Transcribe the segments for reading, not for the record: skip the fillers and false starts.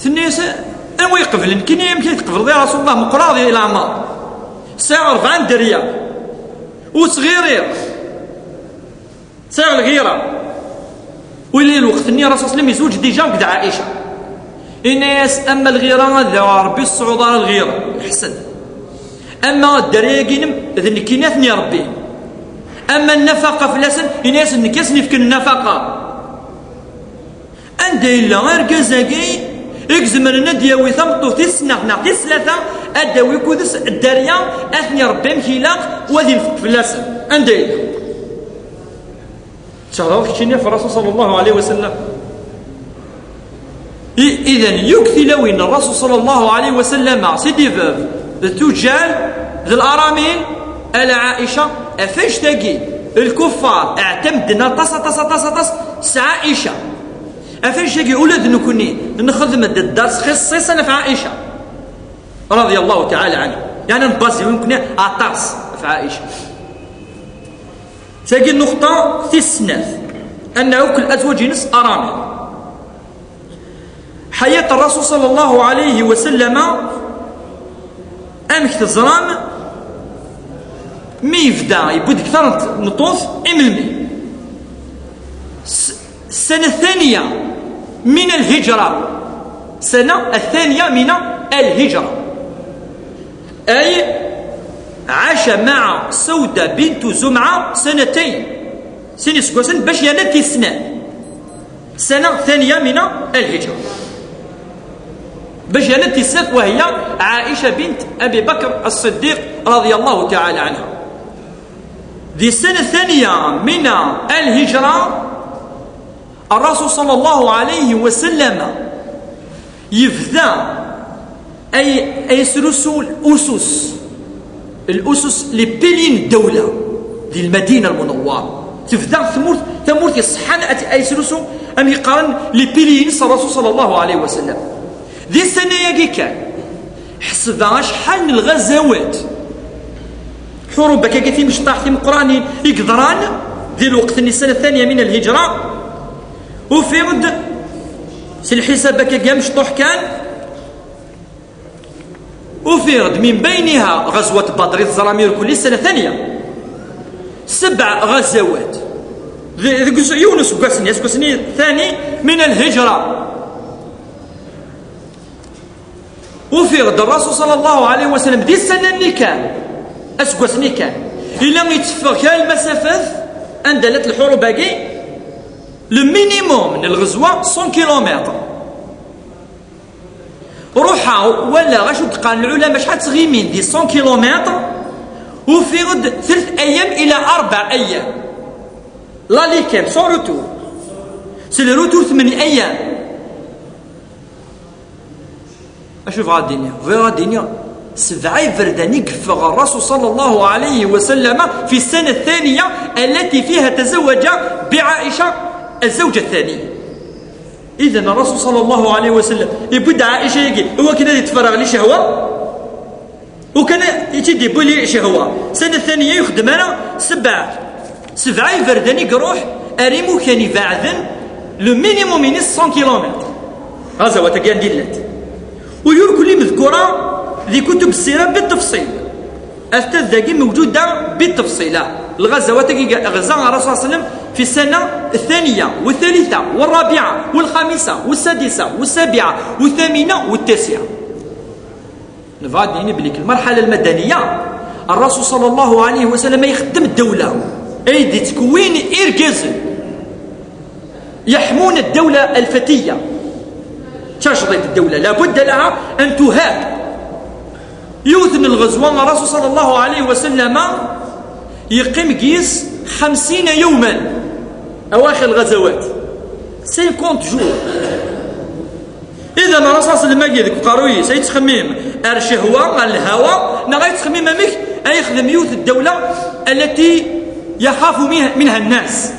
الناس أنو يقبلن كني يمكن يتقبل يا رسول الله مقراضي إلى عمار ساعة 4 دريا وصغيرير ساعة الغيرة ولي الوقت اني الرسول صلى الله عليه وسلم يزوج ديجا وكذا عائشه الناس اما الغيره هذا ربي الصعود على الغيره الحسن اما الدريقين ذن كيناتني ربي اما النفقه في الاسن الناس نكسني في النفقه عندي الا غير كازاكي اكزم النديه ويثمطو تسنه تسلثه اداوي كودس الدريا اثني ربي مكيلاق وذي في الاسن عندي الا شهرات كتشيني في الرسول صلى الله عليه وسلم إذن يكثي لوين الرسول صلى الله عليه وسلم سيدي فاف التجال ذي الأرامين على عائشة أفاش تاقي الكفار اعتمدنا طس عائشة أفاش تاقي أولاد نكوني نخدم الدرس خصيصا في عائشة رضي الله تعالى عنها يعني نبازي ونكوني أطرس في عائشة تاقي النقطة في السناث أنه كل أزواج نص أرامل حياة الرسول صلى الله عليه وسلم أمك تزران مي يفدا يبود كثر نطوف إملمي السنة الثانية من الهجرة سنة الثانية من الهجرة أي عاش مع سودة بنت زمعة 2 سنة سكوسن باش ينتي سنة ثانية من الهجرة باش ينتي سنة وهي عائشة بنت أبي بكر الصديق رضي الله تعالى عنها ذي السنة الثانية من الهجرة الرسول صلى الله عليه وسلم يفذا أي سلسو الأسس لبلين الدولة دي المدينة المنورة تفذا ثمورت يصحان أي سلسو أم يقارن لبلين الرسول صلى الله عليه وسلم ذي السنة يجي كان حسب شحال الغزوات حروب كاكيتي مش طاحتي من القرآن يقدران ذي الوقت السنة الثانية من الهجرة وفي غد سي الحساب كاكا مشطوح كان وفي غد من بينها غزوة بدر الزرامير كل سنة ثانية 7 غزوات يونس قسني الثاني من الهجرة وفي غد الرسول صلى الله عليه وسلم دي السنة اللي كان أسقسني كان إلا يتفق المسافات أندلت الحروب باقي المينيموم من الغزوة 100 كيلومتر روحا ولا غاشو تقال العلماء شحال تغيمين دي 100 كيلومتر وفي غد 3 أيام إلى 4 أيام لا لي كام سون روتور سي لو روتور 8 أيام أشوف غادينيا 7 فردان يقفغ الرسول صلى الله عليه وسلم في السنة الثانية التي فيها تزوج بعائشة الزوجة الثانية إذن الرسول صلى الله عليه وسلم يبدا عائشة يجي هو كان يتفرغ لي شهوة وكان يتدي بولي شهوة السنة الثانية يخدم أنا 7 فردان يروح أريمو كان يبعثن لو مينيموم من 100 كيلومتر غزوة كان ديلات ويقول لي مذكورة ذي كتب السيرة بالتفصيل التذاكي موجودة بالتفصيل الغزوات غزا الرسول صلى الله عليه وسلم في السنة الثانية والثالثة والرابعة والخامسة والسادسة والسابعة والثامنة والتاسعة نفاديني بليك المرحلة المدنية الرسول صلى الله عليه وسلم يخدم الدولة أيدي تكوين إرجاز يحمون الدولة الفتية تشريط الدولة لابد لها أن تهاب يوثن الغزوان الرسول صلى الله عليه وسلم يقيم قيس 50 يوما أواخر الغزوات 50 جور إذا الرسول صلى الله عليه وسلم يقول قاروي سيتخمم الشهوة الهوى نغاية تخمم مك أيخدم يوث الدولة التي يخاف منها الناس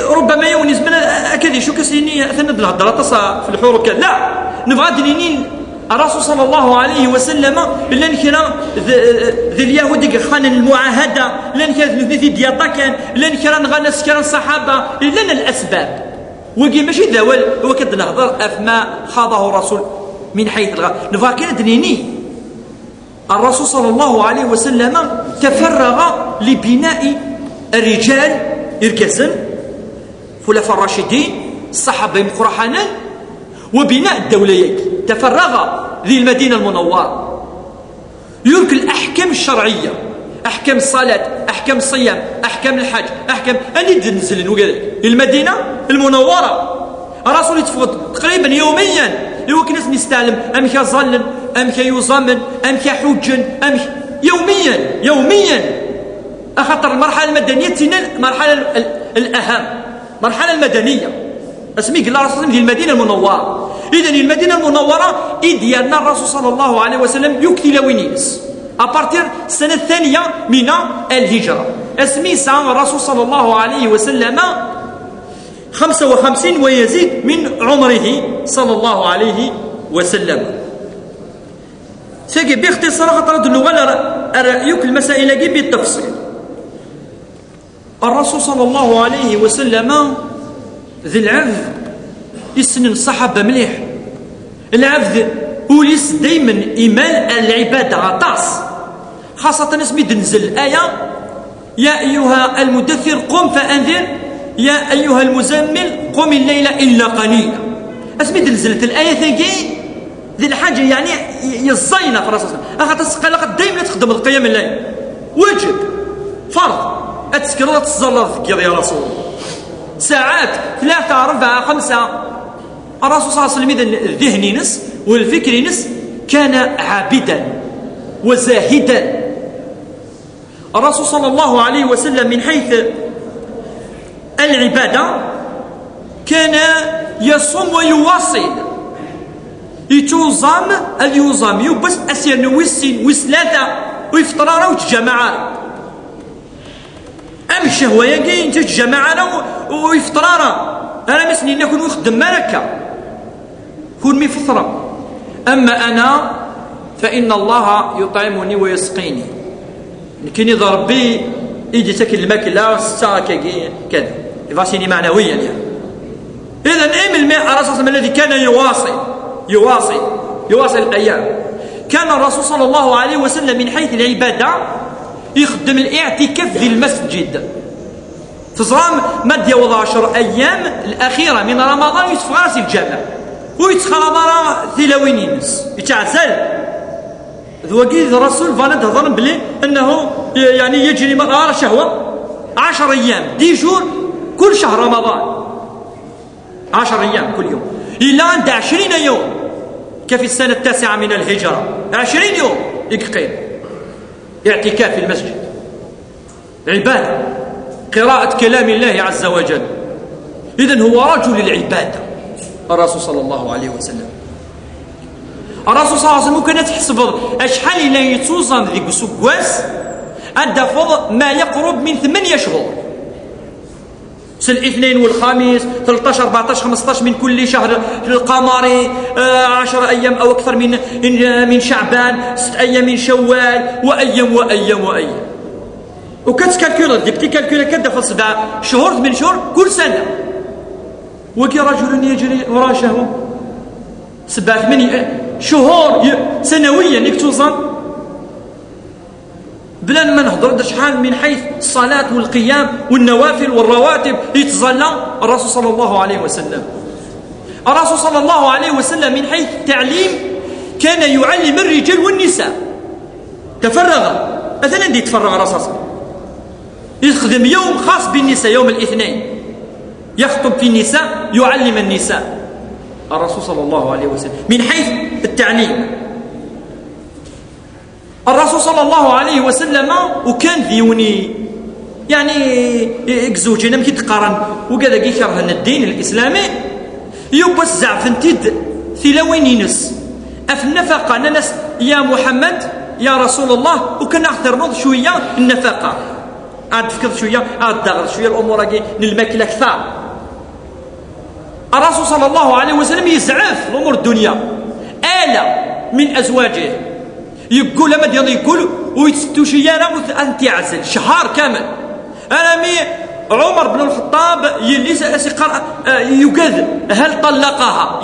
ربما يونس من أكد شو كسيني أثنى الهضرة تصا في الحروب كذا لا نبغى دينين الرسول صلى الله عليه وسلم لأن كان ذي اليهود خان المعاهدة لأن كان ذي دياطا كان لأن كان غنس كان الصحابة لأن الأسباب وكي ماشي ذوال هو كد نهضر أفما خاضه الرسول من حيث الغاية نفاكين دنيني. الرسول صلى الله عليه وسلم تفرغ لبناء الرجال إركزن خلفاء الراشدين الصحابة مقرحانا وبناء الدوليات. تفرغ ذي المدينة المنورة يلقي الأحكام الشرعية، أحكام الصلاة، أحكام الصيام، أحكام الحج، أحكام أني تنزل وكذا المدينة المنورة. الرسول يتفقد تقريبا يوميا يوكل ناس نستعلم أم كظلن أم كيزمن أم كحجن أم يوميا أخطر المرحلة المدنية تنين المرحلة الأهم مرحلة المدنية اسمي قال الرسول في المدينة المنورة. إذن المدينة المنورة إديالنا الرسول صلى الله عليه وسلم يكتي لوينيس أبارتير السنة الثانية من الهجرة. اسمي سعى الرسول صلى الله عليه وسلم 55 ويزيد من عمره صلى الله عليه وسلم. سيجي باختصار خاطر اللغة رأيك المسائل بالتفصيل. الرسول صلى الله عليه وسلم ذي العفذ يسن الصحابة مليح. العفذ وليس دايما إيمان العبادة عطاس خاصة اسمي تنزل الآية يا أيها المدثر قم فأنذر يا أيها المزمل قم الليل إلا قليلا. اسمي تنزلت الآية ثقي ذي الحاجة يعني يزينا في الرسول أخذت سقالة دايما تخدم القيام الليل واجب فرض أتسكر تزلط ذكر يا رسول الله ساعات 3 4 5. الرسول صلى الله عليه وسلم الذهني نس والفكري نس كان عابدا وزاهدا. الرسول صلى الله عليه وسلم من حيث العبادة كان يصوم ويواصل يتوزم اليوزم يبس أسير نوسين وسلاتة ويفطر وتجمع أم الشهوة يجي انت تجمع ويفطر أنا مسني نكون نخدم مالك كون مفطرة. أما أنا فإن الله يطعمني ويسقيني لكن إذا ربي يجي تاكل الماكلة ستاكي كذا يفاسيني معنويا يعني. إذن أم الماء الرسول الذي كان يواصل الأيام. كان الرسول صلى الله عليه وسلم من حيث العبادة يخدم الاعتكاف في المسجد تزرام مد وضع 10 أيام الأخيرة من رمضان يتفغرس الجامع ويتخرج ثلاوين ينس يتعزل ذوقيد الرسول فانا هضر بلي أنه يعني يجري مرة شهوة 10 أيام 10 جور كل شهر رمضان 10 أيام كل يوم إلا عند 20 يوم كفي السنة 9 من الهجرة 20 يوم يقيم اعتكاف في المسجد عبادة قراءة كلام الله عز وجل. إذن هو رجل العبادة الرسول صلى الله عليه وسلم. الرسول صلى الله عليه وسلم كان تحسب أشحال إلى يتوزن ذيك سكواس أدفض ما يقرب من 8 شهور الاثنين والخميس 13 14 15 من كل شهر القمري 10 أيام أو أكثر من شعبان 6 أيام من شوال وأيام وكتكالكولا ديك تكالكولا كدفل 7 شهور 8 شهور كل سنة وكي رجل يجري وراء شهوة 7 8 شهور سنويا يكتوزن بلا ما نهضر شحال من حيث الصلاة والقيام والنوافل والرواتب يتظلى الرسول صلى الله عليه وسلم. الرسول صلى الله عليه وسلم من حيث التعليم كان يعلم الرجال والنساء. تفرغ مثلا دي تفرغ الرسول يخدم يوم خاص بالنساء يوم الاثنين يخطب في النساء يعلم النساء الرسول صلى الله عليه وسلم من حيث التعليم. الرسول صلى الله عليه وسلم وكان ذيوني يعني يكزوجنا مكي تقارن وكذا كيكره الدين الإسلامي يبس زعفنتيد ثلاوين ينس أف النفقة ناس يا محمد يا رسول الله وكان أخثر نوض شوية النفقة عاد فكرت شوية عاد دغل شوية الأمور للماكل أكثر. الرسول صلى الله عليه وسلم يزعف الأمور الدنيا آلة من أزواجه يقول لما يقول ويتستوشي أنا أنت عزل شهر كامل أنا عمر بن الخطاب يلي يقاد هل طلقها